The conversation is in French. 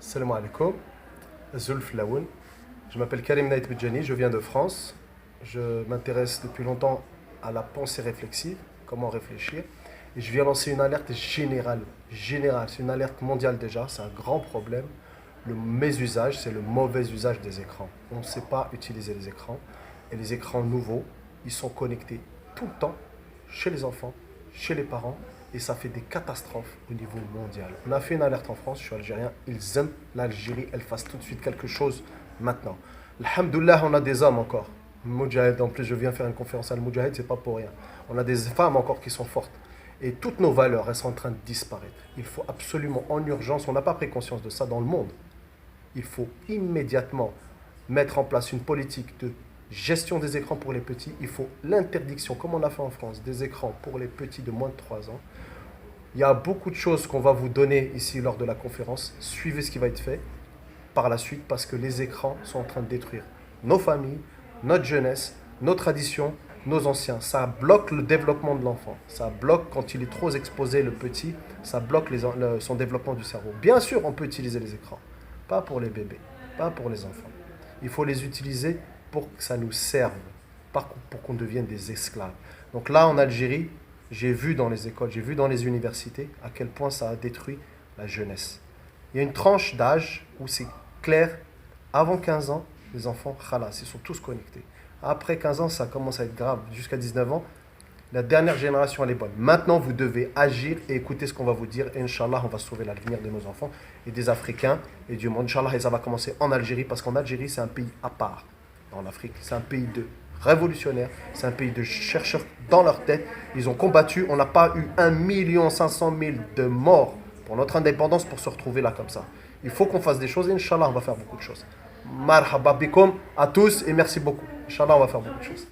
Salam alaikum, Zulf Laoun. Je m'appelle Karim Naït Bidjani, je viens de France. Je m'intéresse depuis longtemps à la pensée réflexive, comment réfléchir. Et je viens lancer une alerte générale. Générale, c'est une alerte mondiale déjà, c'est un grand problème. Le mésusage, c'est le mauvais usage des écrans. On ne sait pas utiliser les écrans. Et les écrans nouveaux, ils sont connectés tout le temps, chez les enfants, chez les parents, et ça fait des catastrophes au niveau mondial. On a fait une alerte en France, je suis algérien, ils aiment l'Algérie, elle fasse tout de suite quelque chose maintenant. Alhamdoulilah, on a des hommes encore. Moudjahid, en plus je viens faire une conférence à Al-Moudjahid, c'est pas pour rien. On a des femmes encore qui sont fortes. Et toutes nos valeurs, elles sont en train de disparaître. Il faut absolument, en urgence, on n'a pas pris conscience de ça dans le monde. Il faut immédiatement mettre en place une politique de gestion des écrans pour les petits. Il faut l'interdiction, comme on a fait en France, des écrans pour les petits de moins de 3 ans. Il y a beaucoup de choses qu'on va vous donner ici lors de la conférence. Suivez ce qui va être fait par la suite parce que les écrans sont en train de détruire nos familles, notre jeunesse, nos traditions, nos anciens. Ça bloque le développement de l'enfant. Ça bloque quand il est trop exposé, le petit. Ça bloque son développement du cerveau. Bien sûr, on peut utiliser les écrans. Pas pour les bébés, pas pour les enfants. Il faut les utiliser pour que ça nous serve, pas pour qu'on devienne des esclaves. Donc là, en Algérie, j'ai vu dans les écoles, j'ai vu dans les universités à quel point ça a détruit la jeunesse. Il y a une tranche d'âge où c'est clair, avant 15 ans, les enfants, khalas, ils sont tous connectés. Après 15 ans, ça commence à être grave. Jusqu'à 19 ans, la dernière génération, elle est bonne. Maintenant, vous devez agir et écouter ce qu'on va vous dire. Et Inch'Allah, on va sauver l'avenir de nos enfants et des Africains et du monde. Inch'Allah, et ça va commencer en Algérie, parce qu'en Algérie, c'est un pays à part en Afrique. C'est un pays de révolutionnaires, c'est un pays de chercheurs dans leur tête. Ils ont combattu. On n'a pas eu 1 500 000 de morts pour notre indépendance pour se retrouver là comme ça. Il faut qu'on fasse des choses et Inch'Allah, on va faire beaucoup de choses. Marhaba bikum à tous et merci beaucoup. Inch'Allah, on va faire beaucoup de choses.